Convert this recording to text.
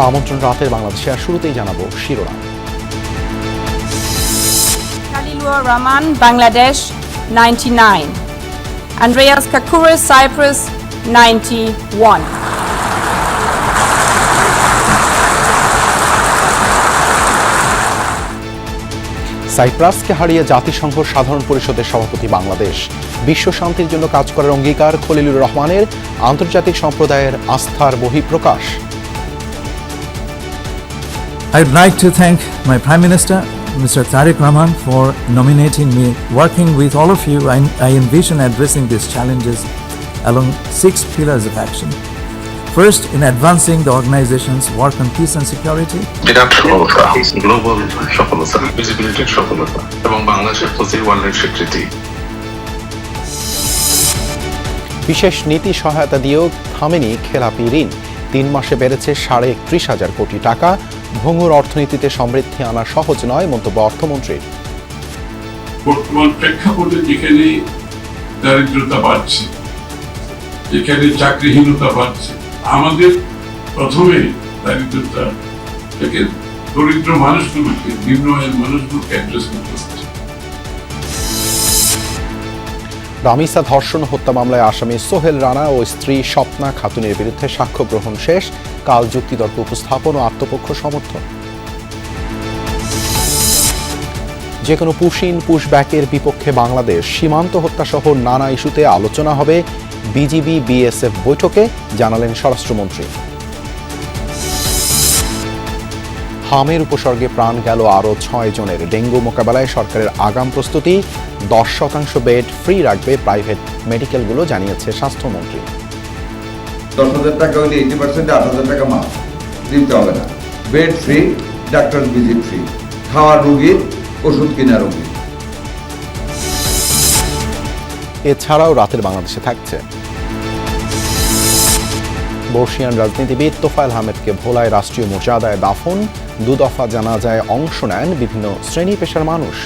আমন্ত্রণ রাতের বাংলাদেশে আর শুরুতেই জানাবো শিরোনাম। Khalilur Rahman, Bangladesh, 99. Andreas Kakouris, Cyprus, 91. সাইপ্রাসকে হারিয়ে জাতিসংঘ সাধারণ পরিষদের সভাপতি বাংলাদেশ। বিশ্ব শান্তির জন্য কাজ করার অঙ্গীকার খলিলুর রহমানের, আন্তর্জাতিক সম্প্রদায়ের আস্থার বহিঃপ্রকাশ। I'd like to thank my Prime Minister, Mr. Tariq Rahman, for nominating me. Working with all of you, I envision addressing these challenges along 6 pillars of action. First, in advancing the organization's work on peace and security. বিরাট সফলতা, global সফলতা, ভিজিবিলিটির সফলতা এবং বাংলাদেশের প্রতি ওয়ার্ল্ডের স্বীকৃতি। বিশেষ নীতি সহায়তা দিয়েও থামেনি খেলাপি ঋণ। 3 মাসে বেড়েছে 31,500 কোটি টাকা। ভঙ্গুর অর্থনীতিতে সমৃদ্ধি আনা সহজ নয়, মন্তব্য অর্থমন্ত্রীর। বর্তমান প্রেক্ষাপটে যেখানে দারিদ্রতা বাড়ছে, যেখানে চাকরিহীনতা বাড়ছে, আমাদের প্রথমে দারিদ্রতা থেকে দরিদ্র মানুষগুলোকে, নিম্ন আয়ের মানুষগুলোকে অ্যাড্রেস করতে হচ্ছে। রামিসা ধর্ষণ হত্যা মামলায় আসামি সোহেল রানা ও স্ত্রী স্বপ্না খাতুনের বিরুদ্ধে সাক্ষ্য গ্রহণ শেষ। কাল যুক্তিতর্ক উপস্থাপন ও আত্মপক্ষ সমর্থন। যে কোনো পুশব্যাকের বিপক্ষে বাংলাদেশ। সীমান্ত হত্যাসহ নানা ইস্যুতে আলোচনা হবে বিজিবি বিএসএফ বৈঠকে, জানালেন স্বরাষ্ট্রমন্ত্রী। হামের উপসর্গে প্রাণ গেল আরও 6 জনের। ডেঙ্গু মোকাবেলায় সরকারের আগাম প্রস্তুতি। 10% বেড ফ্রি রাখবে প্রাইভেট মেডিকেলগুলো, জানিয়েছে স্বাস্থ্যমন্ত্রী। 10,000 টাকা হলে 80% 8,000 টাকা মাস দিতে হবে না। Bed free, doctor visit free, খাওয়া রোগীর, ওষুধ কিনা রোগীর। এছাড়াও রাতের বাংলাদেশে থাকছে বর্ষিয়ান রাজনীতিবিদ তোফায়েল আহমেদকে ভোলায় রাষ্ট্রীয় মর্যাদায় দাফন। 2 দফা জানাজায় অংশ নেন বিভিন্ন শ্রেণী পেশার মানুষ।